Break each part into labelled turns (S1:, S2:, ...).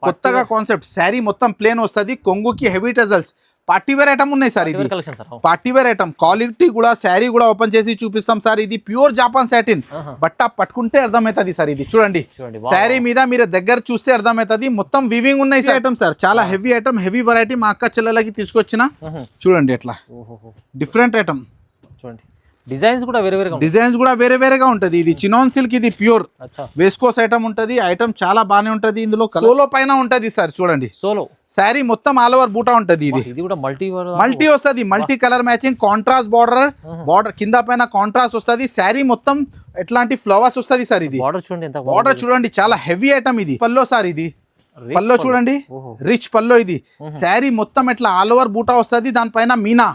S1: కొత్తగా కాన్సెప్ట్ శారీ మొత్తం ప్లేన్ వస్తుంది, కొంగుకి heavy tassels, party wear item ఉన్నాయి సార్. ఇది పార్టీ వేర్ ఐటమ్, క్వాలిటీ కూడా శారీ కూడా ఓపెన్ చేసి చూపిస్తాం సార్. ఇది ప్యూర్ జాపాన్ సాటిన్, బట్ట పట్టుకుంటే అర్థమవుతుంది సార్. ఇది చూడండి శారీ మీద మీరు దగ్గర చూస్తే అర్థమవుతుంది, మొత్తం వివింగ్ ఉన్నాయి సార్ ఐటమ్ సార్. చాలా హెవీ ఐటమ్, హెవీ వెరైటీ మా అక్క చెల్లెలకి తీసుకొచ్చిన. చూడండి ఎట్లా డిఫరెంట్ ఐటమ్, చూడండి
S2: డిజైన్స్
S1: కూడా వేరే వేరేగా ఉంటది. ఇది చినాన్ సిల్క్, ఇది ప్యూర్ వేస్కోస్ ఐటమ్ ఉంటది. ఐటమ్ చాలా బానే ఉంటది. ఇందులో సోలో పైన ఉంటది సార్. చూడండి సోలో శారీ మొత్తం ఆల్ ఓవర్ బూటా ఉంటది. ఇది
S2: కూడా
S1: మల్టీ వస్తుంది, multi colour matching, contrast border కింద పైన కాంట్రాస్ట్ వస్తుంది. శారీ మొత్తం ఎట్లాంటి ఫ్లవర్స్ వస్తుంది సార్. ఇది బార్డర్ చూడండి చాలా హెవీ ఐటమ్. ఇది పల్లో సార్, ఇది పల్లో చూడండి రిచ్ పల్లో. ఇది శారీ మొత్తం ఎట్లా ఆల్ ఓవర్ బూటా వస్తుంది, దానిపైన మీనా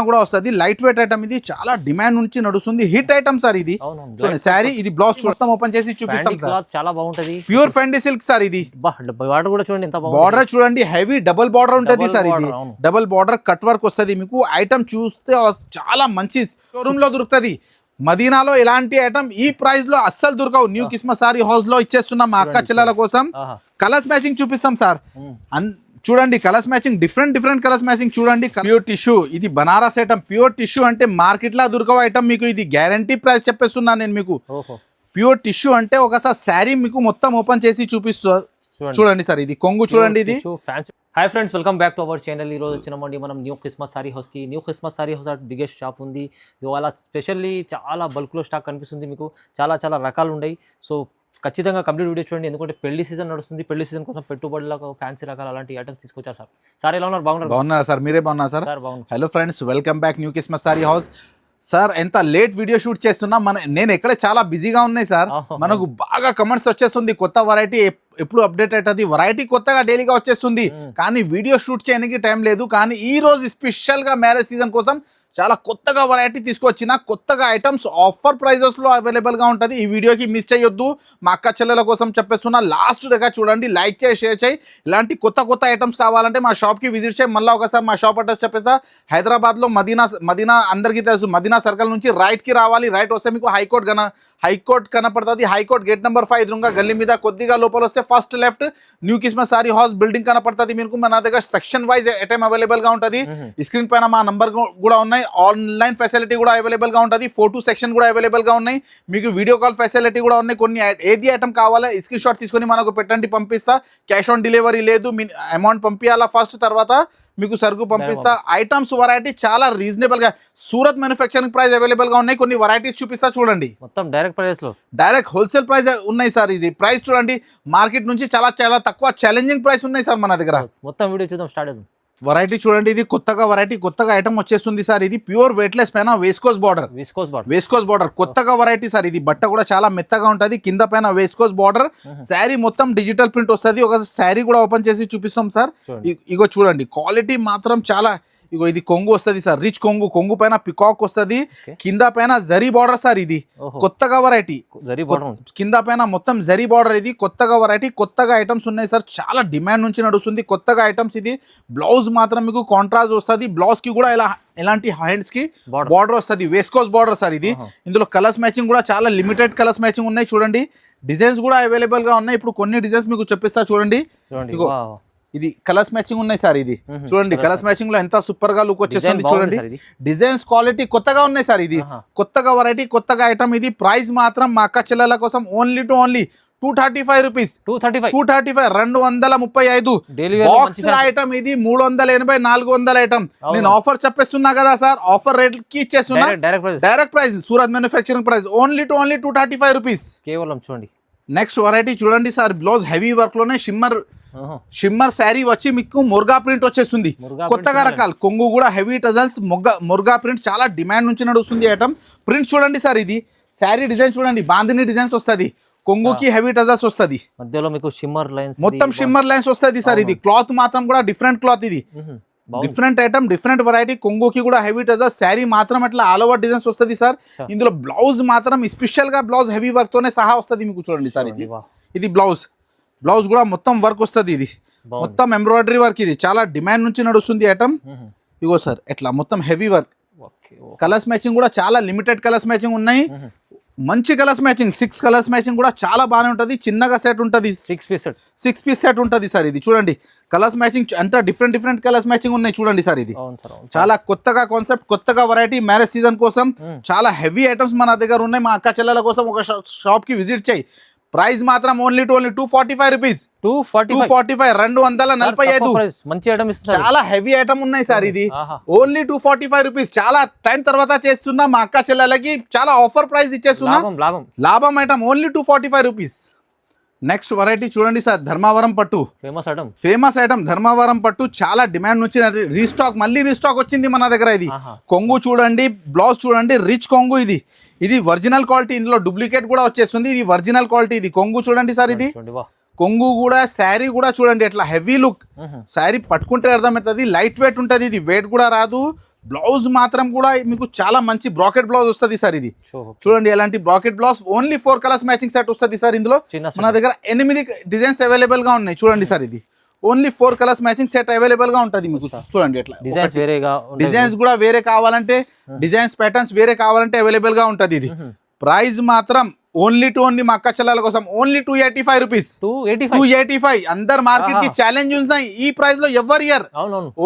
S1: కూడా వస్తుంది. లైట్ వెయిట్ ఐటమ్, ఇది చాలా డిమాండ్ నుంచి నడుస్తుంది, హిట్ ఐటమ్ సార్. ఇది చూడండి శారీ, ఇది బ్లౌజ్ మొత్తం ఓపెన్ చేసి చూపిస్తాం సార్.
S2: చాలా బాగుంటది,
S1: ప్యూర్ ఫెండీ సిల్క్ సార్. ఇది
S2: బార్డర్ కూడా చూడండి ఎంత బాగుంది.
S1: బార్డర్ చూడండి హెవీ డబుల్ బార్డర్ ఉంటది సార్. ఇది డబుల్ బార్డర్ కట్ వర్క్ వస్తుంది. మీకు ఐటమ్ చూస్తే చాలా మంచి షోరూమ్ లో దొరుకుతుంది. మదీనాలో ఇలాంటి ఐటమ్ ఈ ప్రైస్ లో అస్సలు దొరకవు. న్యూ కిస్మస్ సారీ హౌస్ లో ఇచ్చేస్తున్నాం మా అక్క చెల్లెల కోసం. కలర్స్ మ్యాచింగ్ చూపిస్తాం సార్. చూడండి colours matching, different colours matching చూడండి. ప్యూర్ టిష్యూ, ఇది బనారస్ ఐటమ్. ప్యూర్ టిష్యూ అంటే మార్కెట్ లో దొరకవు ఐటమ్ మీకు. ఇది గ్యారంటీ ప్రైస్ చెప్పేస్తున్నాను నేను మీకు. ప్యూర్ టిష్యూ అంటే ఒకసారి శారీ మీకు మొత్తం ఓపెన్ చేసి చూపిస్తా. చూడండి సార్, ఇది కొంగు చూడండి. ఇది
S2: hi friends, welcome back to our channel. ఈ రోజు వచ్చినామండి మనం న్యూ క్రిస్మస్ సారీ హౌస్ కి. New Christmas sorry house biggest shop ఉంది. ఇవాళ స్పెషల్లీ చాలా బల్క్ లో స్టాక్ కనిపిస్తుంది మీకు. చాలా రకాలు ఉన్నాయి. సో ఖచ్చితంగా కంప్లీట్ వీడియో చూడండి, ఎందుకంటే పెళ్లి సీజన్ నడుస్తుంది. పెళ్లి సీజన్ కోసం పెట్టుబడులకు ఫ్యాన్సీ రకాలు అలాంటి ఐటమ్స్ తీసుకొచ్చారు సార్. సార్ ఎలా ఉన్నారు?
S1: బాగున్నారా సార్? మీరే బాగున్నారు sir? Hello friends, welcome back new Christmas sorry house. Sir ఎంత లేట్ వీడియో షూట్ చేస్తున్నా, నేను ఎక్కడ చాలా బిజీగా ఉన్నాయి సార్. మనకు బాగా కమెంట్స్ వచ్చేస్తుంది, కొత్త వెరైటీ ఎప్పుడు అప్డేట్ అవుతుంది, వెరైటీ కొత్తగా డైలీగా వచ్చేస్తుంది, కానీ వీడియో షూట్ చేయడానికి టైం లేదు. కానీ ఈ రోజు స్పెషల్గా మ్యారేజ్ సీజన్ కోసం చాలా కొత్తగా వెరైటీ తీసుకొచ్చిన, కొత్తగా ఐటమ్స్ ఆఫర్ ప్రైజెస్లో అవైలబుల్గా ఉంటుంది. ఈ వీడియోకి మిస్ చేయొద్దు, మా అక్క చెల్లెల కోసం చెప్పేస్తున్నా. లాస్ట్ దగ్గర చూడండి, లైక్ చేయి, షేర్ చేయి. ఇలాంటి కొత్త ఐటమ్స్ కావాలంటే మా షాప్కి విజిట్ చేయి. మళ్ళీ ఒకసారి మా షాప్ అడ్రస్ చెప్పేస్తా. హైదరాబాద్లో మదీనా అందరికీ తెలుసు. మదీనా సర్కిల్ నుంచి రైట్కి రావాలి. రైట్ వస్తే మీకు హైకోర్ట్ కనపడుతుంది. హైకోర్ట్ గేట్ నెంబర్ 5 ఎదురుగా గల్లీ మీద కొద్దిగా లోపల వస్తే first left new Christmas sorry house building కనపడుతుంది మీకు. మన దగ్గర సెక్షన్ వైజ్ ఐటమ్ అవైలబుల్గా ఉంటుంది. స్క్రీన్ పైన మా నంబర్ కూడా ఉన్నాయి. ఆన్లైన్ ఫెసిలిటీ కూడా అవైలబుల్గా ఉంటుంది. ఫోటో సెక్షన్ కూడా అవైలబుల్గా ఉన్నాయి. మీకు వీడియో కాల్ ఫెసిలిటీ కూడా ఉన్నాయి. కొన్ని ఏది ఐటమ్ కావాలో స్క్రీన్ షాట్ తీసుకొని మనకు పెట్టండి, పంపిస్తా. క్యాష్ ఆన్ డెలివరీ లేదు, అమౌంట్ పంపించాలా ఫస్ట్, తర్వాత మీకు సరుకు పంపిస్తా. ఐటమ్స్ వెరైటీ చాలా రీజనబుల్ గా సూరత్ మ్యానుఫ్యాక్చరింగ్ ప్రైస్ అవైలబుల్ గా ఉన్నాయి. కొన్ని వెరైటీస్ చూపిస్తా చూడండి.
S2: మొత్తం డైరెక్ట్ ప్రైస్ లో
S1: డైరెక్ట్ హోల్సేల్ ప్రైస్ ఉన్నాయి సార్. ఇది ప్రైస్ చూడండి, మార్కెట్ నుంచి చాలా తక్కువ ఛాలెంజింగ్ ప్రైస్ ఉన్నాయి సార్ మన దగ్గర.
S2: మొత్తం వీడియో చూద్దాం, స్టార్ట్ చేద్దాం.
S1: వెరైటీ చూడండి, ఇది కొత్తగా ఐటమ్ వచ్చేస్తుంది సార్. ఇది ప్యూర్ వెయిట్లెస్ పైన వేస్కోస్ బార్డర్ కొత్తగా వెరైటీ సార్. ఇది బట్ట కూడా చాలా మెత్తగా ఉంటుంది. కింద పైన వేస్కోస్ బార్డర్, శారీ మొత్తం డిజిటల్ ప్రింట్ వస్తుంది. ఒక శారీ కూడా ఓపెన్ చేసి చూపిస్తాం సార్. ఇగో చూడండి, క్వాలిటీ మాత్రం చాలా. ఇగో ఇది కొంగు వస్తుంది సార్, రిచ్ కొంగు పైన పికాక్ వస్తుంది, కింద పైన జరీ బార్డర్ సార్. ఇది కొత్తగా వెరైటీ, కింద పైన మొత్తం జరీ బార్డర్. ఇది కొత్తగా వెరైటీ, కొత్తగా ఐటమ్స్ ఉన్నాయి సార్. చాలా డిమాండ్ నుంచి నడుస్తుంది కొత్తగా ఐటమ్స్. ఇది బ్లౌజ్ మాత్రం మీకు కాంట్రాస్ట్ వస్తుంది. బ్లౌజ్ కి కూడా ఇలాంటి హ్యాండ్స్ కి బార్డర్ వస్తుంది, వేస్కోస్ బార్డర్ సార్. ఇది ఇందులో కలర్స్ మ్యాచింగ్ కూడా చాలా లిమిటెడ్ కలర్స్ మ్యాచింగ్ ఉన్నాయి. చూడండి డిజైన్స్ కూడా అవైలబుల్ గా ఉన్నాయి. ఇప్పుడు కొన్ని డిజైన్స్ మీకు చెప్పిస్తా చూడండి. ఇది కలర్స్ మ్యాచింగ్ ఉన్నాయి సార్. ఇది చూడండి, కలర్స్ మ్యాచింగ్ లో ఎంత సూపర్ గా లుక్ వచ్చేస్తుంది చూడండి. డిజైన్స్ క్వాలిటీ కొత్తగా ఉన్నాయి సార్. ఇది కొత్తగా వెరైటీ, కొత్తగా ఐటమ్. ఇది ప్రైస్ మాత్రం మా అక్క చెల్లెల కోసం ఓన్లీ 235 రూపీస్. 235 235 box item. ఇది 380 400 ఐటమ్. నేను ఆఫర్ చెప్పేస్తున్నా కదా సార్, ఆఫర్ రేట్ కి ఇచ్చేస్తున్నా. Direct price Surat manufacturing price only 235 rupees కేవలం. చూడండి నెక్స్ట్ వెరైటీ చూడండి సార్. బ్లౌజ్ హెవీ వర్క్ లోనే షిమ్మర్ శారీ వచ్చి మీకు ముర్గా ప్రింట్ వచ్చేస్తుంది. కొత్తగా రకాలు, కొంగు కూడా హెవీ టజల్స్, ముర్గా ప్రింట్ చాలా డిమాండ్ నుంచి నడుస్తుంది ఐటమ్. ప్రింట్ చూడండి సార్. ఇది శారీ డిజైన్ చూడండి, బాందిని డిజైన్స్ వస్తుంది. కొంగుకి హెవీ టజల్స్ వస్తుంది,
S2: మధ్యలో మీకు షిమ్మర్ లైన్స్,
S1: మొత్తం షిమ్మర్ లైన్స్ వస్తుంది సార్. ఇది క్లాత్ మాత్రం కూడా డిఫరెంట్ క్లాత్. ఇది డిఫరెంట్ ఐటమ్, డిఫరెంట్ వెరైటీ. కొంగుకి కూడా హెవీ టజల్స్, శారీ మాత్రం అట్లా ఆల్ ఓవర్ డిజైన్స్ వస్తుంది సార్. ఇందులో బ్లౌజ్ మాత్రం స్పెషల్ గా బ్లౌజ్ హెవీ వర్క్ తోనే సహా వస్తుంది మీకు. చూడండి సార్, ఇది బ్లౌజ్ కూడా మొత్తం వర్క్ వస్తుంది. ఇది మొత్తం ఎంబ్రాయిడరీ వర్క్. ఇది చాలా డిమాండ్ నుంచి నడుస్తుంది ఐటమ్. ఇగో సార్ ఎట్లా మొత్తం హెవీ వర్క్. కలర్స్ మ్యాచింగ్ కూడా చాలా లిమిటెడ్ కలర్స్ మ్యాచింగ్ ఉన్నాయి. మంచి కలర్స్ మ్యాచింగ్ 6 కలర్స్ మ్యాచింగ్ కూడా చాలా బాగానే ఉంటుంది. చిన్నగా సెట్ ఉంటుంది, 6 పీస్ సెట్ ఉంటుంది సార్. ఇది చూడండి కలర్స్ మ్యాచింగ్ అంతా డిఫరెంట్ కలర్స్ మ్యాచింగ్ ఉన్నాయి చూడండి సార్. ఇది చాలా కొత్తగా కాన్సెప్ట్, కొత్తగా వెరైటీ మ్యారేజ్ సీజన్ కోసం చాలా హెవీ ఐటమ్స్ మన దగ్గర ఉన్నాయి. మా అక్క చెల్లెల కోసం ఒక షాప్ కి విజిట్ చేయి. ప్రైస్ మాత్రం ఓన్లీ 245 రూపీస్. 245 245
S2: మంచి ఐటమ్ ఇస్తారు.
S1: చాలా హెవీ ఐటమ్ ఉన్నాయి సార్. ఇది ఓన్లీ 245 రూపీస్. చాలా టైం తర్వాత చేస్తున్నా మా అక్క చెల్లెలకి చాలా ఆఫర్ ప్రైస్ ఇచ్చేస్తున్నా. లాభం item only 245 rupees. Next variety చూడండి సార్, ధర్మవరం పట్టు. ఫేమస్ ఐటమ్ ధర్మవరం పట్టు. చాలా డిమాండ్ నుంచి మళ్ళీ రీస్టాక్ వచ్చింది మన దగ్గర. ఇది కొంగు చూడండి, బ్లౌజ్ చూడండి, రిచ్ కొంగు. ఇది ఒరిజినల్ క్వాలిటీ. ఇందులో డూప్లికేట్ కూడా వచ్చేస్తుంది. ఇది ఒరిజినల్ క్వాలిటీ. ఇది కొంగు చూడండి సార్. ఇది కొంగు కూడా, శారీ కూడా చూడండి ఎట్లా హెవీ లుక్. శారీ పట్టుకుంటే అర్థమవుతుంది, లైట్ వెయిట్ ఉంటుంది. ఇది వెయిట్ కూడా రాదు. బ్లౌజ్ మాత్రం కూడా మీకు చాలా మంచి బ్రాకెట్ బ్లౌజ్ వస్తుంది సార్. ఇది చూడండి ఎలాంటి bracket blouse. Only 4 colours matching set వస్తుంది సార్. ఇందులో మన దగ్గర 8 డిజైన్స్ అవైలబుల్ గా ఉన్నాయి చూడండి సార్. ఇది only 4 colours matching set available గా ఉంటుంది మీకు. చూడండి ఎట్లా డిజైన్స్ కూడా వేరే కావాలంటే, డిజైన్స్ ప్యాటర్న్స్ వేరే కావాలంటే అవైలబుల్ గా ఉంటుంది. ఇది ప్రైస్ మాత్రం ఓన్లీ మా అక్క చెల్లెల కోసం ఓన్లీ 285 రూపీస్. 285. అందరు మార్కెట్ కి ఛాలెంజ్ ఉన్నాయి. ఈ ప్రైస్ లో ఎవరి year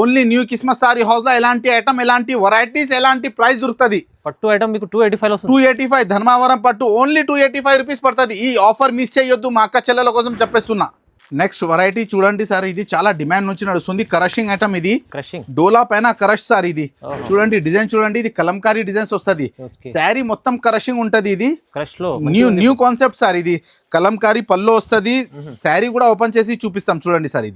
S1: only new Christmas sorry house లో ఎలాంటి ఐటమ్, ఎలాంటి వెరైటీస్, ఎలాంటి ప్రైస్ దొరుకుతుంది.
S2: పట్టు ఐటమ్ మీకు 285
S1: 285 ధర్మవరం పట్టు ఓన్లీ 285 రూపీస్ పడుతుంది. ఈ ఆఫర్ మిస్ చేయొద్దు, మా అక్క చెల్లెల కోసం చెప్పేస్తున్నా. నెక్స్ట్ వెరైటీ చూడండి సార్. ఇది చాలా డిమాండ్ నుంచి నడుస్తుంది. Crushing item. ఇది డోలా పైన క్రష్ సార్. ఇది చూడండి డిజైన్ చూడండి. ఇది కలంకారీ డిజైన్స్ వస్తుంది. శారీ మొత్తం క్రషింగ్ ఉంటది. ఇది న్యూ కాన్సెప్ట్ సార్. ఇది కలంకారీ పళ్ళు వస్తుంది. శారీ కూడా ఓపెన్ చేసి చూపిస్తాం చూడండి సార్.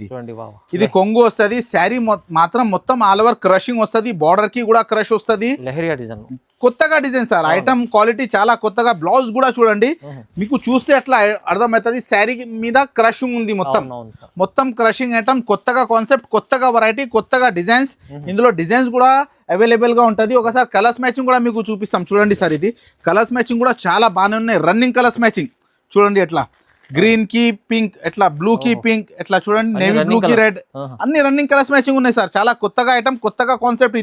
S1: ఇది కొంగు వస్తుంది. శారీ మాత్రం మొత్తం ఆల్ ఓవర్ క్రషింగ్ వస్తుంది. బార్డర్ కి కూడా క్రష్ వస్తుంది. కొత్తగా డిజైన్ సార్. ఐటమ్ క్వాలిటీ చాలా కొత్తగా. బ్లౌజ్ కూడా చూడండి, మీకు చూస్తే అట్లా అర్థమవుతుంది శారీ మీద క్రషింగ్ ఉంది. మొత్తం క్రషింగ్ ఐటమ్. కొత్తగా కాన్సెప్ట్, కొత్తగా వెరైటీ, కొత్తగా డిజైన్స్. ఇందులో డిజైన్స్ కూడా అవైలబుల్ గా ఉంటది. ఒకసారి కలర్స్ మ్యాచింగ్ కూడా మీకు చూపిస్తాం చూడండి సార్. ఇది కలర్స్ మ్యాచింగ్ కూడా చాలా బాగానే ఉన్నాయి. రన్నింగ్ కలర్స్ మ్యాచింగ్ చూడండి ఎట్లా గ్రీన్ కి పింక్, ఎట్లా బ్లూ కి పింక్, ఎట్లా చూడండి నేవీ బ్లూ కి రెడ్, అన్ని రన్నింగ్ కలర్స్ మ్యాచింగ్ ఉన్నాయి సార్. చాలా కొత్తగా ఐటమ్, కొత్తగా కాన్సెప్ట్.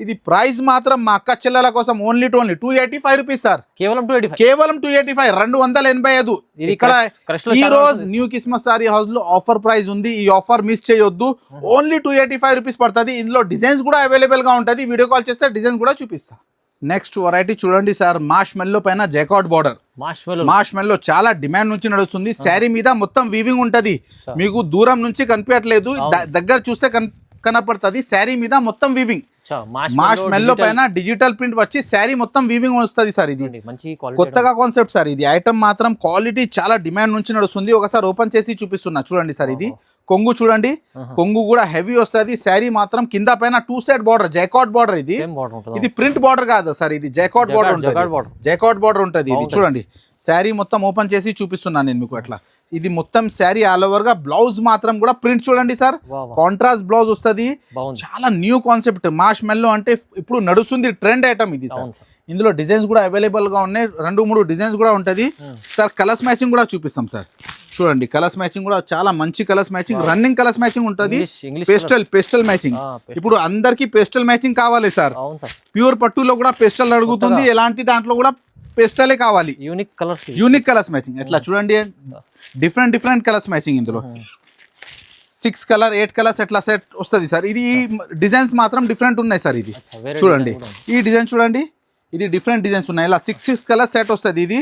S1: ఇది ప్రైస్ మాత్రం మా అక్క చెల్లెల కోసం ఓన్లీ 285 రూపీస్ సార్. కేవలం 285 285. ఇక్కడ ఈ రోజు న్యూ క్రిస్మస్ సారీ హౌస్ లో ఆఫర్ ప్రైస్ ఉంది. ఈ ఆఫర్ మిస్ చేయొద్దు. ఓన్లీ 285 రూపీస్ పడుతుంది. ఇందులో డిజైన్స్ కూడా అవైలబుల్ గా ఉంటుంది. వీడియో కాల్ చేస్తే డిజైన్స్ కూడా చూపిస్తా. నెక్స్ట్ వెరైటీ చూడండి సార్, మాష్ మెల్లో పైన జైకాట్ బార్డర్. మాష్ మెల్లో చాలా డిమాండ్ నుంచి నడుస్తుంది. శారీ మీద మొత్తం వీవింగ్ ఉంటది. మీకు దూరం నుంచి కనిపించట్లేదు, దగ్గర చూస్తే కనపడుతుంది. శారీ మీద మొత్తం వీవింగ్. మాష్ మెల్లో పైన డిజిటల్ ప్రింట్ వచ్చి శారీ మొత్తం వీవింగ్ వస్తుంది సార్. ఇది కొత్తగా కాన్సెప్ట్ సార్. ఇది ఐటమ్ మాత్రం క్వాలిటీ చాలా డిమాండ్ నుంచి నడుస్తుంది. ఒకసారి ఓపెన్ చేసి చూపిస్తున్నా చూడండి సార్. ఇది కొంగు చూడండి, కొంగు కూడా హెవీ వస్తుంది. శారీ మాత్రం కింద పైన 2 సైడ్ బార్డర్, జైకాట్ బార్డర్. ఇది ప్రింట్ బార్డర్ కాదు సార్, ఇది జైకాట్ బార్డర్ ఉంటుంది. జైకాట్ బార్డర్ ఉంటుంది. ఇది చూడండి శారీ మొత్తం ఓపెన్ చేసి చూపిస్తున్నాను నేను మీకు అట్లా. ఇది మొత్తం శారీ ఆల్ ఓవర్ గా. బ్లౌజ్ మాత్రం కూడా ప్రింట్ చూడండి సార్, కాంట్రాస్ట్ బ్లౌజ్ వస్తుంది. చాలా న్యూ కాన్సెప్ట్. మాష్ మెల్లో అంటే ఇప్పుడు నడుస్తుంది ట్రెండ్ ఐటమ్ ఇది సార్. ఇందులో డిజైన్స్ కూడా అవైలబుల్ గా ఉన్నాయి. 2-3 డిజైన్స్ కూడా ఉంటది సార్. కలర్స్ మ్యాచింగ్ కూడా చూపిస్తాం సార్. చూడండి కలర్స్ మ్యాచింగ్ కూడా చాలా మంచి colours matching, running colours matching ఉంటుంది. Pastel matching. ఇప్పుడు అందరికి పేస్టల్ మ్యాచింగ్ కావాలి సార్. ప్యూర్ పట్టులో కూడా పేస్టల్ అడుగుతుంది. ఎలాంటి దాంట్లో కూడా పేస్టలే కావాలి. Unique colours matching. ఎట్లా చూడండి డిఫరెంట్ కలర్స్ మ్యాచింగ్. ఇందులో 6 కలర్ 8 కలర్స్ ఎట్లా సెట్ వస్తుంది సార్. ఇది డిజైన్స్ మాత్రం డిఫరెంట్ ఉన్నాయి సార్. ఇది చూడండి ఈ డిజైన్ చూడండి, ఇది డిఫరెంట్ డిజైన్స్ ఉన్నాయి. ఇలా 6 కలర్ సెట్ వస్తుంది. ఇది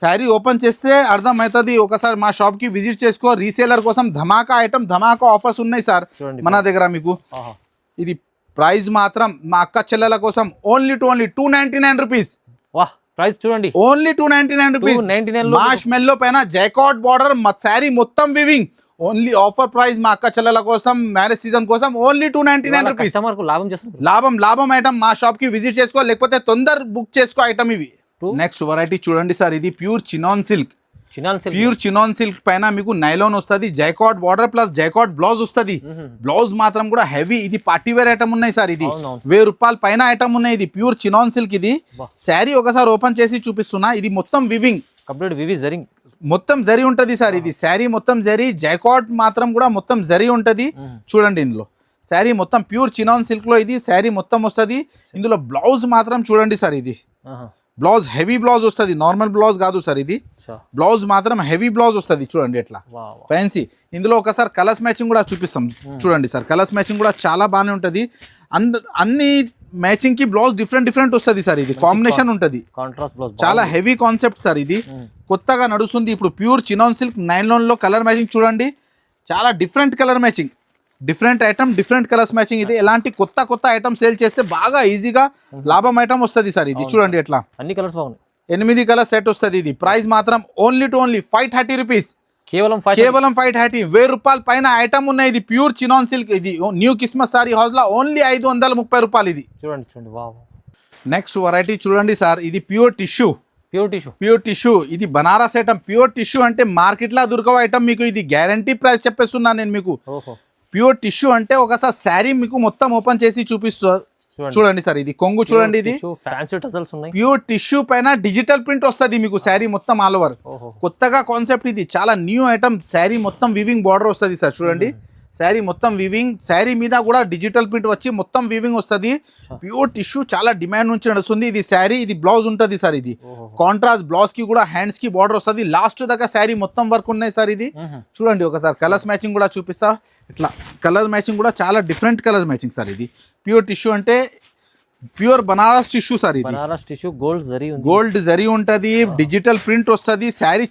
S1: శారీ ఓపెన్ చేస్తే అర్థమవుతుంది. ఒకసారి మా షాప్ కి విజిట్ చేసుకో. రీసేలర్ కోసం ధమాకా ఐటమ్, ధమాకా ఆఫర్స్ ఉన్నాయి సార్ మన దగ్గర. మీకు ఇది ప్రైస్ మాత్రం మా అక్క చెల్లెల కోసం ఓన్లీ 299 రూపీస్.
S2: ప్రైస్ చూడండి
S1: ఓన్లీ 299 రూపీస్. మాష్ మెల్లో పైన జైకాట్ బార్డర్, శారీ మొత్తం వివింగ్. ఓన్లీ ఆఫర్ ప్రైస్ మా అక్క చెల్లెల కోసం, మ్యారేజ్ సీజన్ కోసం ఓన్లీ 299 రూపీస్. లాభం ఐటమ్. మా షాప్ కి విజిట్ చేసుకో, లేకపోతే తొందర బుక్ చేసుకో ఐటమ్ ఇవి. నెక్స్ట్ వెరైటీ చూడండి సార్. ఇది pure chinon silk. Pure chinon silk పైన మీకు నైలాన్ వస్తుంది. జైకాట్ బార్డర్ ప్లస్ జైకాట్ బ్లౌజ్ వస్తుంది. బ్లౌజ్ మాత్రం కూడా హెవీ. ఇది పార్టీ వేర్ ఐటమ్ ఉన్నాయి సార్. ఇది 1000 రూపాయల పైన ఐటమ్ ఉన్నాయి. ఇది ప్యూర్ చినాన్ సిల్క్. ఇది శారీ ఒకసారి ఓపెన్ చేసి చూపిస్తున్నా. ఇది మొత్తం వివింగ్, మొత్తం జరీ ఉంటది సార్. ఇది శారీ మొత్తం జరీ. జైకాట్ మాత్రం కూడా మొత్తం జరీ ఉంటది. చూడండి ఇందులో శారీ మొత్తం ప్యూర్ చినాన్ సిల్క్ లో ఇది శారీ మొత్తం వస్తుంది. ఇందులో బ్లౌజ్ మాత్రం చూడండి సార్. ఇది బ్లౌజ్ హెవీ బ్లౌజ్ వస్తుంది, నార్మల్ బ్లౌజ్ కాదు సార్ ఇది. బ్లౌజ్ మాత్రం హెవీ బ్లౌజ్ వస్తుంది చూడండి ఎట్లా ఫ్యాన్సీ. ఇందులో ఒకసారి కలర్స్ మ్యాచింగ్ కూడా చూపిస్తాం చూడండి సార్. కలర్స్ మ్యాచింగ్ కూడా చాలా బాగానే ఉంటుంది. అన్ని మ్యాచింగ్ కి బ్లౌజ్ డిఫరెంట్ వస్తుంది సార్. ఇది కాంబినేషన్ ఉంటుంది, చాలా హెవీ కాన్సెప్ట్ సార్. ఇది కొత్తగా నడుస్తుంది ఇప్పుడు. ప్యూర్ చినాన్ సిల్క్ నైలాన్ లో కలర్ మ్యాచింగ్ చూడండి, చాలా different colour matching, different item, different colours matching. ఇది ఎలాంటి కొత్త ఐటమ్ సేల్ చేస్తే బాగా ఈజీగా లాభం ఐటమ్ వస్తుంది సార్. ఇది చూడండి ఎట్లా
S2: అన్ని కలర్స్ బాగున్నాయి. 8
S1: కలర్ సెట్ వస్తుంది. ఇది ప్రైస్ మాత్రం ఓన్లీ 530 రూపీస్,
S2: కేవలం
S1: 530. 1000 రూపాయల పైన ఐటమ్ ఉన్నాయి. ఇది ప్యూర్ చినాన్ సిల్క్. ఇది న్యూ క్రిస్మస్ సారీ హౌస్ లో ఓన్లీ 530 రూపాయలు. ఇది
S2: చూడండి వావ్.
S1: నెక్స్ట్ వెరైటీ చూడండి సార్. ఇది ప్యూర్ టిష్యూ. ఇది బనారస్ ఐటమ్. ప్యూర్ టిష్యూ అంటే మార్కెట్ లో దొరకవ ఐటమ్. మీకు ఇది గ్యారంటీ ప్రైస్ చెప్పేస్తున్నాను నేను మీకు. ప్యూర్ టిష్యూ అంటే ఒకసారి శారీ మీకు మొత్తం ఓపెన్ చేసి చూపిస్తా చూడండి సార్. ఇది కొంగు చూడండి, ఇది ప్యూర్ టిష్యూ పైన డిజిటల్ ప్రింట్ వస్తుంది మీకు శారీ మొత్తం ఆల్ ఓవర్. కొత్తగా కాన్సెప్ట్ ఇది, చాలా న్యూ ఐటమ్. శారీ మొత్తం వివింగ్ బార్డర్ వస్తుంది సార్ చూడండి. శారీ మొత్తం వివింగ్, శారీ మీద కూడా డిజిటల్ ప్రింట్ వచ్చి మొత్తం వివింగ్ వస్తుంది. ప్యూర్ టిష్యూ చాలా డిమాండ్ నుంచి నడుస్తుంది. ఇది శారీ, ఇది బ్లౌజ్ ఉంటుంది సార్. ఇది కాంట్రాస్ట్ బ్లౌజ్ కి కూడా హ్యాండ్స్ కి బార్డర్ వస్తుంది. లాస్ట్ దాకా శారీ మొత్తం వర్క్ ఉన్నాయి సార్. ఇది చూడండి ఒకసారి కలర్స్ మ్యాచింగ్ కూడా చూపిస్తా. ఇట్లా కలర్ మ్యాచింగ్ కూడా చాలా డిఫరెంట్ కలర్ మ్యాచింగ్ సార్. ఇది ప్యూర్ టిష్యూ అంటే ప్యూర్ బనారస్ టిష్యూ సార్. ఇది
S2: బనారస్ టిష్యూ
S1: గోల్డ్ జరీ ఉంటది, డిజిటల్ ప్రింట్ వస్తుంది. శారీ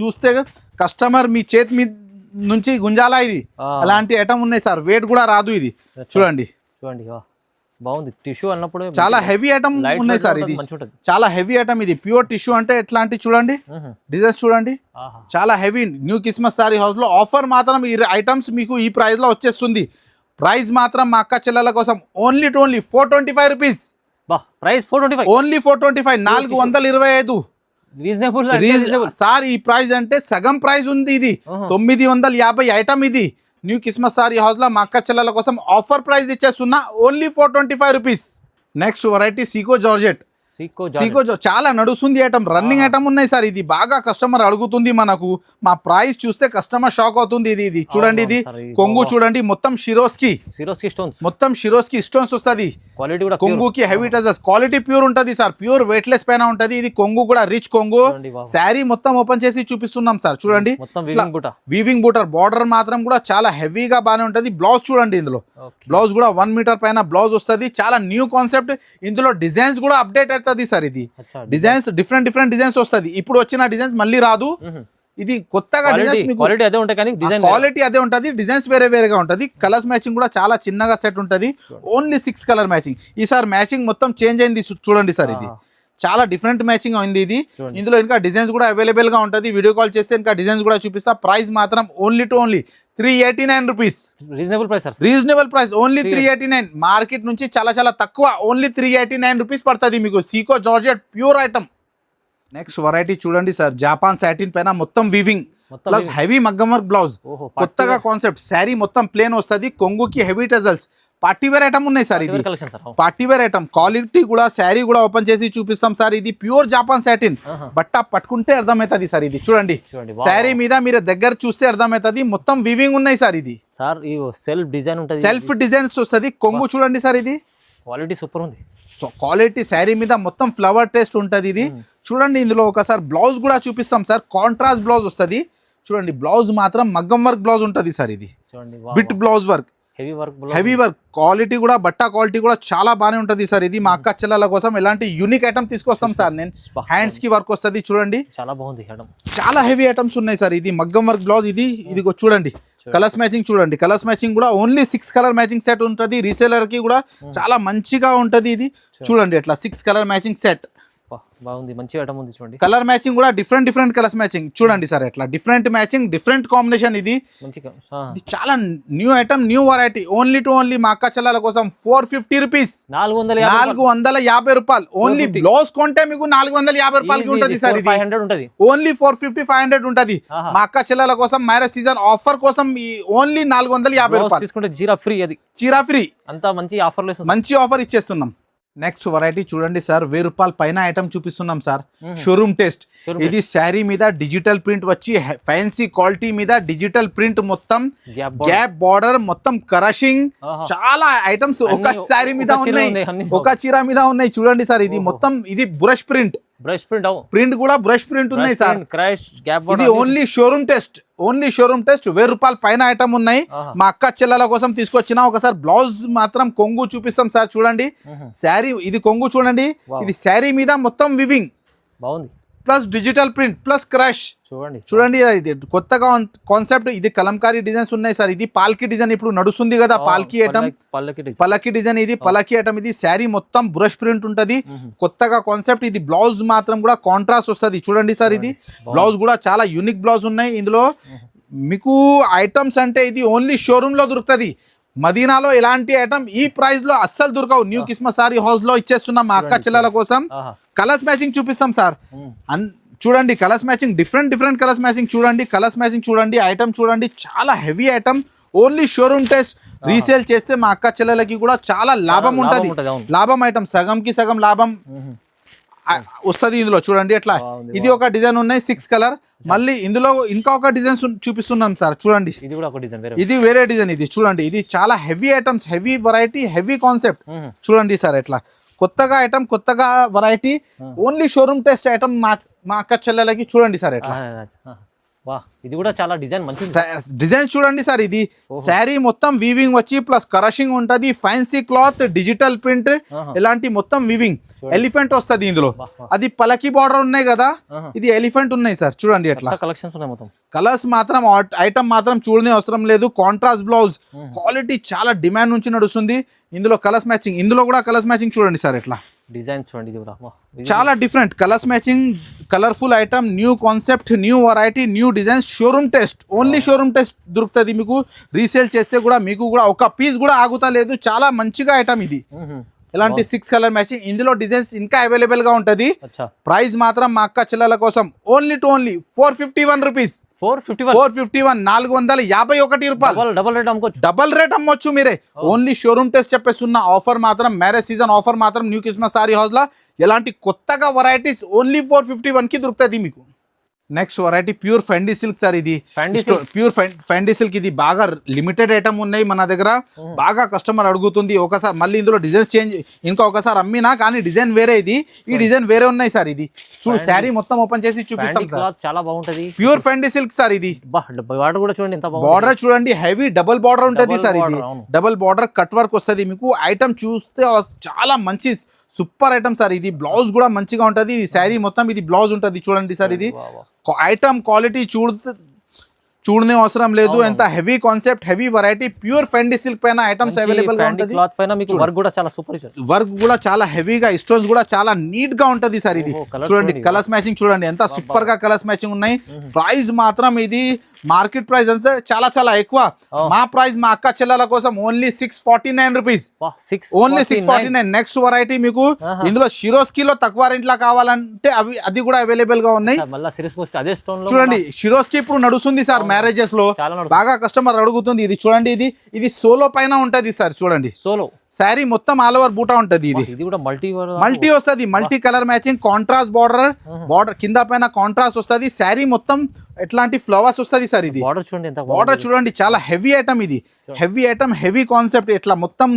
S1: చూస్తే కస్టమర్ మీ చేతి మీద నుంచి గుంజాలా. ఇది అలాంటి ఐటమ్ ఉన్నాయి సార్. వెయిట్ కూడా రాదు. ఇది చూడండి
S2: బాగుంది. టిష్యూ అన్నప్పుడు
S1: చాలా హెవీ ఐటమ్ ఉన్నాయి సార్. ఇది చాలా హెవీ ఐటమ్. ఇది ప్యూర్ టిష్యూ అంటే ఎట్లాంటి చూడండి డిజైన్స్ చూడండి, చాలా heavy. New Christmas sorry house లో ఆఫర్ మాత్రం ఈ ఐటమ్స్ మీకు ఈ ప్రైస్ లో వచ్చేస్తుంది. ప్రైస్ మాత్రం మా అక్క చెల్లెల కోసం only 425 rupees.
S2: Price 425,
S1: only 425, 425 sir. ఈ ప్రైస్ అంటే సగం ప్రైస్ ఉంది. ఇది 950 ఐటమ్. ఇది న్యూ క్రిస్మస్ సారీ హౌస్ లో మా అక్క చెల్లెల కోసం ఆఫర్ ప్రైస్ ఇచ్చేస్తున్నా ఓన్లీ 425 రూపీస్. నెక్స్ట్ వెరైటీ సీకో జార్జెట్. చాలా నడుస్తుంది ఐటమ్, రన్నింగ్ ఐటమ్ ఉన్నాయి సార్. ఇది బాగా కస్టమర్ అడుగుతుంది మనకు. మా ప్రైస్ చూస్తే కస్టమర్ షాక్ అవుతుంది. ఇది చూడండి, ఇది కొంగు చూడండి, మొత్తం షిరోస్కి స్టోన్స్, మొత్తం షిరోస్కి స్టోన్స్ వస్తుంది. కొంగుకి హెవీ టజెస్, క్వాలిటీ ప్యూర్ ఉంటుంది సార్. ప్యూర్ వెయిట్లెస్ పైన ఉంటది. ఇది కొంగు కూడా రిచ్ కొంగు. శారీ మొత్తం ఓపెన్ చేసి చూపిస్తున్నాం సార్ చూడండి. వీవింగ్ బూటర్ బార్డర్ మాత్రం కూడా చాలా హెవీగా బాగానే ఉంటది. బ్లౌజ్ చూడండి, ఇందులో బ్లౌజ్ కూడా 1 మీటర్ పైన బ్లౌజ్ వస్తుంది. చాలా న్యూ కాన్సెప్ట్. ఇందులో డిజైన్స్ కూడా అప్డేట్ అవుతుంది సార్. ఇది డిజైన్స్ డిఫరెంట్ డిజైన్స్ వస్తుంది. ఇప్పుడు వచ్చిన డిజైన్స్ మళ్ళీ రాదు. ఇది కొత్తగా
S2: క్వాలిటీ అదే ఉంటాయి కానీ
S1: క్వాలిటీ అదే ఉంటుంది, డిజైన్స్ వేరేగా ఉంటుంది. కలర్స్ మ్యాచింగ్ కూడా చాలా చిన్నగా సెట్ ఉంటుంది. Only 6 colour matching. ఈసారి మ్యాచింగ్ మొత్తం చేంజ్ అయింది చూడండి సార్. ఇది చాలా డిఫరెంట్ మ్యాచింగ్ అయింది. ఇది ఇందులో ఇంకా డిజైన్స్ కూడా అవైలబుల్ గా ఉంటుంది. వీడియో కాల్ చేస్తే ఇంకా డిజైన్స్ కూడా చూపిస్తా. ప్రైస్ మాత్రం only 389 rupees. Reasonable price only 389. Market నుంచి చాలా తక్కువ. ఓన్లీ 389 రూపీస్ పడుతుంది మీకు. సీకో georgette pure item. Next variety చూడండి సార్. జాపాన్ సాటిన్ పైన మొత్తం వీవింగ్ ప్లస్ హెవీ మగ్గం వర్క్ బ్లౌజ్. కొత్తగా కాన్సెప్ట్. శారీ మొత్తం ప్లేన్ వస్తుంది. కొంగుకి హెవీ టజల్స్. పార్టీవేర్ ఐటమ్ ఉన్నాయి సార్. ఇది పార్టీవేర్ ఐటమ్. క్వాలిటీ కూడా శారీ కూడా ఓపెన్ చేసి చూపిస్తాం సార్. ఇది ప్యూర్ జాపాన్ సాటిన్. బట్ట పట్టుకుంటే అర్థమవుతుంది సార్. ఇది చూడండి, శారీ మీద మీరు దగ్గర చూస్తే అర్థమవుతుంది. మొత్తం వీవింగ్ ఉన్నాయి సార్. ఇది
S2: సార్ సెల్ఫ్ డిజైన్ ఉంటుంది,
S1: సెల్ఫ్ డిజైన్స్ వస్తుంది. కొంగు చూడండి సార్. ఇది
S2: క్వాలిటీ సూపర్ ఉంది.
S1: సో క్వాలిటీ శారీ మీద మొత్తం ఫ్లవర్ టేస్ట్ ఉంటుంది. ఇది చూడండి. ఇందులో ఒకసారి బ్లౌజ్ కూడా చూపిస్తాం సార్. కాంట్రాస్ట్ బ్లౌజ్ వస్తుంది చూడండి. బ్లౌజ్ మాత్రం మగ్గం వర్క్ బ్లౌజ్ ఉంటుంది సార్. ఇది bit blouse work, heavy work. Quality కూడా బట్ట క్వాలిటీ కూడా చాలా బాగానే ఉంటుంది సార్. ఇది మా అక్క చెల్లెల కోసం ఎలాంటి యూనిక్ ఐటమ్ తీసుకొస్తాం సార్. నేను హ్యాండ్స్ కి వర్క్ వస్తుంది చూడండి.
S2: చాలా బాగుంది.
S1: చాలా హెవీ ఐటమ్స్ ఉన్నాయి సార్. ఇది మగ్గం వర్క్ బ్లౌజ్. ఇది చూడండి. కలర్స్ మ్యాచింగ్ చూడండి. కలర్స్ మ్యాచింగ్ కూడా ఓన్లీ 6 కలర్ మ్యాచింగ్ సెట్ ఉంటుంది. రీసేలర్ కి కూడా చాలా మంచిగా ఉంటది. ఇది చూడండి ఎట్లా 6 కలర్ మ్యాచింగ్ సెట్.
S2: బాగుంది, మంచి ఐటమ్ ఉంది చూడండి.
S1: కలర్ మ్యాచింగ్ కూడా డిఫరెంట్ కలర్స్ మ్యాచింగ్ చూడండి సార్. ఎట్లా డిఫరెంట్ మ్యాచింగ్, డిఫరెంట్ కాంబినేషన్. ఇది చాలా new item, new variety. Only మా అక్క చెల్లెల కోసం 450 రూపీస్. 450 రూపాయలు. ఓన్లీ బ్లౌజ్ కొంటే మీకు 450 రూపాయలకి ఉంటుంది సార్. ఇది ఓన్లీ 450-500 ఉంటుంది. మా అక్క చెల్లెల కోసం మ్యారేజ్ సీజన్ ఆఫర్ కోసం ఓన్లీ 450 రూపాయలు తీసుకుంటే
S2: చీరా ఫ్రీ. అది
S1: చీరా ఫ్రీ.
S2: అంతా మంచి ఆఫర్
S1: ఇచ్చేస్తున్నాం. నెక్స్ట్ వెరైటీ చూడండి సార్, 1000 రూపాయల పైన ఐటమ్ చూపిస్తున్నాం సార్. Showroom test. ఇది శారీ మీద డిజిటల్ ప్రింట్ వచ్చి ఫ్యాన్సీ క్వాలిటీ మీద డిజిటల్ ప్రింట్, మొత్తం గ్యాప్ బార్డర్, మొత్తం కరషింగ్, చాలా ఐటమ్స్ ఒక శారీ మీద ఉన్నాయి, ఒక చీర మీద ఉన్నాయి. చూడండి సార్, ఇది మొత్తం ఇది బ్రష్ ప్రింట్ కూడా బ్రష్ ప్రింట్ ఉన్నాయి సార్. ఇది ఓన్లీ షోరూమ్ టెస్ట్, 1000 రూపాయల పైన ఐటమ్ ఉన్నాయి. మా అక్క చెల్లెల కోసం తీసుకొచ్చిన. ఒకసారి బ్లౌజ్ మాత్రం కొంగు చూపిస్తాం సార్. చూడండి శారీ, ఇది కొంగు చూడండి, ఇది శారీ మీద మొత్తం వివింగ్
S2: బాగుంది,
S1: plus digital print plus crush. చూడండి ఇది కొత్తగా కాన్సెప్ట్. ఇది కలంకారీ డిజైన్స్ ఉన్నాయి సార్. ఇది పాల్కి డిజైన్ ఇప్పుడు నడుస్తుంది కదా, పాల్కి ఐటమ్, పల్లకి డిజైన్. ఇది పల్లకి ఐటమ్. ఇది శారీ మొత్తం బ్రష్ ప్రింట్ ఉంటది, కొత్తగా కాన్సెప్ట్. ఇది బ్లౌజ్ మాత్రం కూడా కాంట్రాస్ట్ వస్తుంది. చూడండి సార్, ఇది బ్లౌజ్ కూడా చాలా యూనిక్ బ్లౌజ్ ఉన్నాయి ఇందులో. మీకు ఐటమ్స్ అంటే ఇది ఓన్లీ షోరూమ్ లో దొరుకుతుంది. మదీనాలో ఇలాంటి ఐటమ్ ఈ ప్రైస్ లో అస్సలు దొరకవు. న్యూ కిస్మత్ సారీ హౌస్ లో ఇచ్చేస్తున్నాం మా అక్క చెల్లెల కోసం. కలర్స్ మ్యాచింగ్ చూపిస్తాం సార్. చూడండి colours matching, different colours matching. చూడండి కలర్స్ మ్యాచింగ్, చూడండి ఐటమ్ చూడండి, చాలా heavy item. Only showroom test. Resale చేస్తే మా అక్క చెల్లెలకి కూడా చాలా లాభం ఉంటది. లాభం ఐటమ్, సగంకి సగం లాభం వస్తుంది ఇందులో. చూడండి ఎట్లా, ఇది ఒక డిజైన్ ఉన్నాయి 6 కలర్. మళ్ళీ ఇందులో ఇంకా ఒక డిజైన్ చూపిస్తున్నాం సార్. చూడండి ఇది వేరే డిజైన్. ఇది చూడండి, ఇది చాలా heavy items, heavy variety, heavy concept. చూడండి సార్ ఎట్లా కొత్తగా ఐటమ్, కొత్తగా variety, only showroom test item మా అక్క చెల్లెలకి. చూడండి సార్ ఎట్లా,
S2: ఇది కూడా చాలా డిజైన్ మంచి
S1: డిజైన్. చూడండి సార్, ఇది శారీ మొత్తం వీవింగ్ వచ్చి ప్లస్ కరషింగ్ ఉంటది, ఫ్యాన్సీ క్లాత్, డిజిటల్ ప్రింట్, ఇలాంటి మొత్తం వీవింగ్. ఎలిఫెంట్ వస్తుంది ఇందులో. అది పలకి బార్డర్ ఉన్నాయి కదా, ఇది ఎలిఫెంట్ ఉన్నాయి సార్. చూడండి ఎట్లా
S2: కలెక్షన్స్ ఉన్నాయి మొత్తం.
S1: కలర్స్ మాత్రం ఐటమ్ మాత్రం చూడనే అవసరం లేదు. కాంట్రాస్ట్ బ్లౌజ్, క్వాలిటీ చాలా డిమాండ్ నుంచి నడుస్తుంది. ఇందులో కలర్స్ మ్యాచింగ్, ఇందులో కూడా కలర్స్ మ్యాచింగ్ చూడండి సార్ ఎట్లా
S2: డిజైన్. చూడండి ఇది కూడా
S1: చాలా different colours matching, colourful item, new concept, new variety, new design. Showroom test, only showroom test దొరుకుతుంది మీకు. రీసేల్ చేస్తే కూడా మీకు కూడా ఒక పీస్ కూడా ఆగుతా లేదు. చాలా మంచిగా ఐటమ్ ఇది. ఇలాంటి 6 కలర్ మ్యాచింగ్. ఇందులో డిజైన్స్ ఇంకా అవైలబుల్ గా ఉంటది. ప్రైస్ మాత్రం మా అక్క చెల్లెల కోసం ఓన్లీ 451 రూపీస్. 451, 451 రూపాయలు. డబల్ రేట్ అమ్మొచ్చు మీరే. ఓన్లీ షోరూమ్ టెస్ట్ చెప్పేస్తున్న. ఆఫర్ మాత్రం మ్యారేజ్ సీజన్ ఆఫర్ మాత్రం న్యూ కిస్మత్ సారీ హౌస్ లో ఎలాంటి కొత్తగా వెరైటీస్ ఓన్లీ 451 కి దొరుకుతుంది మీకు. Next variety pure Fendi silk sir. ఇది ప్యూర్ ఫెండీ సిల్క్. ఇది బాగా లిమిటెడ్ ఐటమ్ ఉన్నాయి మన దగ్గర. బాగా కస్టమర్ అడుగుతుంది. ఒకసారి మళ్ళీ ఇందులో డిజైన్స్ చేంజ్, ఇంకా ఒకసారి అమ్మినా కానీ డిజైన్ వేరే. ఇది ఈ డిజైన్ వేరే ఉన్నాయి సార్. ఇది చూడు, శారీ మొత్తం ఓపెన్ చేసి చూపిస్తాం సార్.
S2: చాలా బాగుంటుంది.
S1: Pure Fendi silk sir. ఇది
S2: బార్డర్ కూడా చూడండి,
S1: బార్డర్ చూడండి, హెవీ డబుల్ బార్డర్ ఉంటుంది సార్. ఇది డబుల్ బార్డర్ కట్ వర్క్ వస్తుంది మీకు. ఐటమ్ చూస్తే చాలా మంచి సూపర్ ఐటమ్ సార్. ఇది బ్లౌజ్ కూడా మంచిగా ఉంటది. ఇది శారీ మొత్తం ఇది బ్లౌజ్ ఉంటది. చూడండి సార్, ఇది ఐటమ్ క్వాలిటీ చూడనే అవసరం లేదు. ఎంత heavy concept, heavy variety, pure Fendi silk పైన ఐటమ్స్ అవైలబుల్ గా ఉంటది.
S2: వర్క్ కూడా చాలా సూపర్,
S1: వర్క్ కూడా చాలా హెవీగా, స్టోన్స్ కూడా చాలా నీట్ గా ఉంటది సార్. ఇది చూడండి కలర్స్ మ్యాచింగ్ చూడండి ఎంత సూపర్ గా కలర్స్ మ్యాచింగ్ ఉన్నాయి. ప్రైస్ మాత్రం ఇది మార్కెట్ ప్రైస్ అంటే చాలా ఎక్కువ. మా ప్రైస్ మా అక్క చెల్లెల కోసం only 649 rupees. Only 649. Next variety మీకు ఇందులో షిరోస్కీలో తక్కువ రేంట్ లా కావాలంటే అది కూడా అవైలబుల్ గా ఉన్నాయి. చూడండి షిరోస్కీ ఇప్పుడు నడుస్తుంది సార్ మ్యారేజెస్ లో, బాగా కస్టమర్ అడుగుతుంది. ఇది చూడండి, ఇది సోలో పైన ఉంటది సార్. చూడండి సోలో శారీ మొత్తం ఆల్ ఓవర్ బూటా ఉంటది. ఇది కూడా మల్టీ వస్తుంది. Multi colour matching, contrast border కింద పైన కాంట్రాస్ట్ వస్తుంది. శారీ మొత్తం ఎట్లాంటి ఫ్లవర్స్ వస్తుంది సార్. ఇది బార్డర్ చూడండి, చాలా హెవీ ఐటమ్. ఇది హెవీ ఐటమ్, హెవీ కాన్సెప్ట్. ఇట్లా మొత్తం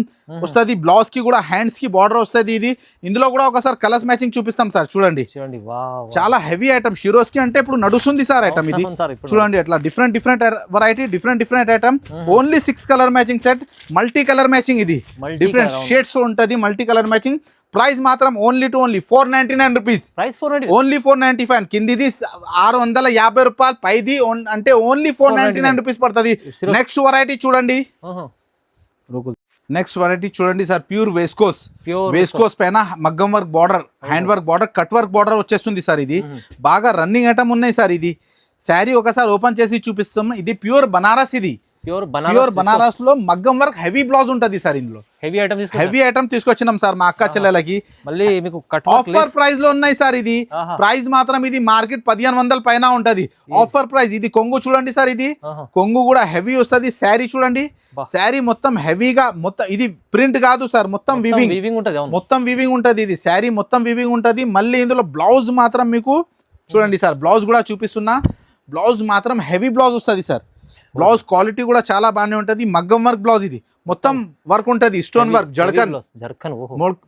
S1: వస్తుంది. బ్లౌజ్ కి కూడా హ్యాండ్స్ కి బార్డర్ వస్తుంది. ఇది ఇందులో కూడా ఒకసారి కలర్స్ మ్యాచింగ్ చూపిస్తాం సార్. చూడండి చాలా హెవీ ఐటమ్. షిరోస్కి అంటే ఇప్పుడు నడుస్తుంది సార్ ఐటమ్. ఇది చూడండి ఎట్లా different variety, different item. Only 6 colour matching set, multi colour matching. ఇది డిఫరెంట్ షేడ్స్ ఉంటది, మల్టీ కలర్ మ్యాచింగ్. ప్రైస్ మాత్రం ఓన్లీ 499 రూపీస్. ఓన్లీ 495. కిందిది 650 రూపాయలు, పైది అంటే ఓన్లీ 499 రూపీస్ పడుతుంది. నెక్స్ట్ వెరైటీ చూడండి. నెక్స్ట్ వెరైటీ చూడండి సార్, ప్యూర్ వేస్కోస్ పైన మగ్గం work border, hand work border, cut work border వచ్చేస్తుంది సార్. ఇది బాగా రన్నింగ్ ఐటమ్ ఉన్నాయి సార్. ఇది శారీ ఒకసారి ఓపెన్ చేసి చూపిస్తాం. ఇది ప్యూర్ బనారస్. ఇది
S2: ప్యూర్
S1: ప్యూర్ బనారస్ లో మగ్గం వర్క్ హెవీ బ్లౌజ్ ఉంటది సార్ ఇందులో. హెవీ ఐటమ్ తీసుకొచ్చినాం సార్ మా అక్క చెల్లెలకి.
S2: మళ్ళీ మీకు
S1: ఆఫర్ ప్రైస్ లో ఉన్నాయి సార్. ఇది ప్రైస్ మాత్రం ఇది మార్కెట్ 1500 పైన ఉంటది. Offer price. ఇది కొంగు చూడండి సార్, ఇది కొంగు కూడా హెవీ వస్తుంది. శారీ చూడండి, శారీ మొత్తం హెవీగా, మొత్తం ఇది ప్రింట్ కాదు సార్, మొత్తం వివింగ్
S2: ఉంటది.
S1: మొత్తం వివింగ్ ఉంటది. ఇది శారీ మొత్తం వివింగ్ ఉంటది. మళ్ళీ ఇందులో బ్లౌజ్ మాత్రం మీకు చూడండి సార్, బ్లౌజ్ కూడా చూపిస్తున్నా. బ్లౌజ్ మాత్రం హెవీ బ్లౌజ్ వస్తుంది సార్. బ్లౌజ్ క్వాలిటీ కూడా చాలా బాగానే ఉంటది. మగ్గం వర్క్ బ్లౌజ్. ఇది మొత్తం వర్క్ ఉంటది, స్టోన్ వర్క్, జడకన్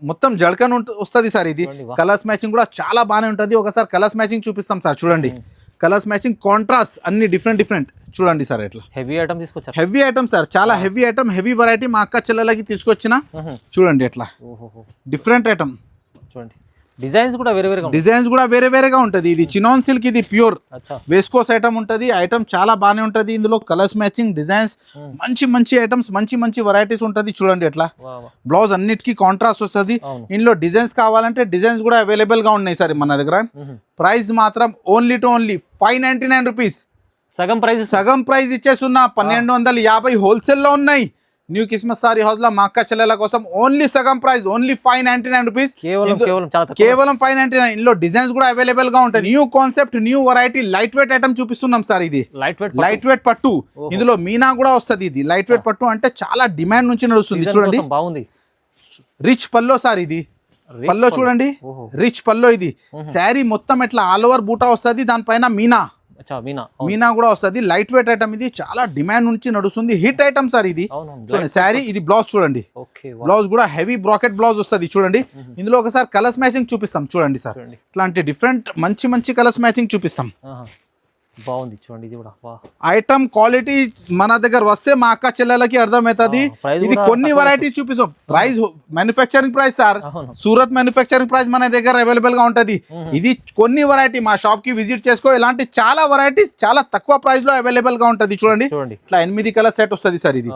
S1: మొత్తం జడకన్ వస్తుంది సార్. ఇది కలర్స్ మ్యాచింగ్ కూడా చాలా బాగానే ఉంటది. ఒకసారి కలర్స్ మ్యాచింగ్ చూపిస్తాం సార్. చూడండి కలర్స్ మ్యాచింగ్, కాంట్రాస్ట్ అన్ని డిఫరెంట్ చూడండి సార్. ఎట్లా
S2: హెవీ ఐటమ్ తీసుకొచ్చారు.
S1: హెవీ ఐటమ్ సార్, చాలా హెవీ ఐటమ్, హెవీ వెరైటీ మా అక్క చెల్లెలకి తీసుకొచ్చిన. చూడండి ఎట్లా డిఫరెంట్ ఐటమ్.
S2: చూడండి డిజైన్స్ కూడా
S1: వేరే వేరేగా ఉంటది. ఇది చినాన్ సిల్క్, ఇది ప్యూర్ వేస్కోస్ ఐటమ్ ఉంటది. ఐటమ్ చాలా బాగానే ఉంటది. ఇందులో కలర్స్ మ్యాచింగ్, డిజైన్స్, మంచి ఐటమ్స్, మంచి వెరైటీస్ ఉంటది. చూడండి ఎట్లా బ్లౌజ్ అన్నిటికీ కాంట్రాస్ట్ వస్తుంది. ఇందులో డిజైన్స్ కావాలంటే డిజైన్స్ కూడా అవైలబుల్ గా ఉన్నాయి సార్ మన దగ్గర. ప్రైస్ మాత్రం ఓన్లీ 599 రూపీస్. సగం ప్రైస్ ఇచ్చేస్తున్నా. 1250 హోల్సేల్ లో ఉన్నాయి. న్యూ క్రిస్మస్ సారీ హౌస్ లో మా అక్క చెల్లెల కోసం ఓన్లీ సగం ప్రైస్, ఓన్లీ 599 రూపీస్. కేవలం 599. ఇందులో డిజైన్స్ కూడా అవైలబుల్ గా ఉంటాయి. New concept, new variety, light weight item చూపిస్తున్నాం సార్. ఇది లైట్ వెయిట్ పట్టు. ఇందులో మీనా కూడా వస్తుంది. ఇది లైట్ వెయిట్ పట్టు అంటే చాలా డిమాండ్ నుంచి నడుస్తుంది. చూడండి
S2: బాగుంది.
S1: రిచ్ పల్లో సార్. ఇది పల్లో చూడండి, రిచ్ పల్లో. ఇది శారీ మొత్తం ఎట్లా ఆల్ ఓవర్ బూటా వస్తుంది. దానిపైన మీనా కూడా వస్తుంది. Light weight item. ఇది చాలా డిమాండ్ నుంచి నడుస్తుంది. Hit item sir. ఇది చూడండి శారీ. ఇది బ్లౌజ్ చూడండి, బ్లౌజ్ కూడా హెవీ బ్రాకెట్ బ్లౌజ్ వస్తుంది. చూడండి ఇందులో ఒకసారి కలర్స్ మ్యాచింగ్ చూపిస్తాం. చూడండి సార్, ఇట్లాంటి డిఫరెంట్ మంచి కలర్స్ మ్యాచింగ్ చూపిస్తాం.
S2: బాగుంది చూడండి. ఇది కూడా
S1: ఐటమ్ క్వాలిటీ మన దగ్గర వస్తే మా అక్క చెల్లెలకి అర్థమవుతుంది. ఇది కొన్ని వెరైటీస్ చూపిస్తాం. Price manufacturing price sir, Surat manufacturing price మన దగ్గర అవైలబుల్ గా ఉంటది. ఇది కొన్ని వెరైటీ మా షాప్ కి విజిట్ చేసుకో. ఇలాంటి చాలా వెరైటీస్ చాలా తక్కువ ప్రైస్ లో అవైలబుల్ గా ఉంటది. చూడండి ఇట్లా 8 కలర్ సెట్ వస్తుంది సార్. ఇది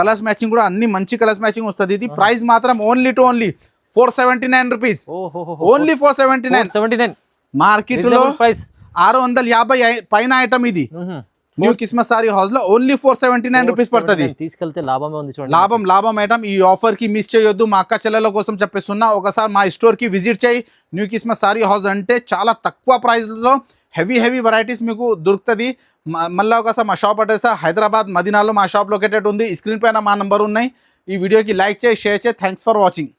S1: కలర్స్ మ్యాచింగ్ కూడా అన్ని మంచి కలర్స్ మ్యాచింగ్ వస్తుంది. ఇది ప్రైస్ మాత్రం ఓన్లీ 479 రూపీస్. ఓన్లీ 479. మార్కెట్ లో 650 పైన ఐటమ్. ఇది న్యూ క్రిస్మస్ సారీ హౌస్ లో ఓన్లీ 479 రూపీస్ పడుతుంది.
S2: తీసుకెళ్తే లాభమే ఉంది.
S1: లాభం ఐటమ్. ఈ ఆఫర్ కి మిస్ చేయొద్దు. మా అక్క చెల్లెల కోసం చెప్పేస్తున్నా. ఒకసారి మా స్టోర్ కి విజిట్ చేయి. న్యూ క్రిస్మస్ సారీ హౌస్ అంటే చాలా తక్కువ ప్రైస్ లో హెవీ వెరైటీస్ మీకు దొరుకుతుంది. మళ్ళీ ఒకసారి మా షాప్ అడ్రస్ హైదరాబాద్ మదీనాలో మా షాప్ లొకేటెడ్ ఉంది. స్క్రీన్ పైన మా నంబర్ ఉన్నాయి. ఈ వీడియోకి లైక్ చేయి, షేర్ చేయి. Thanks for watching.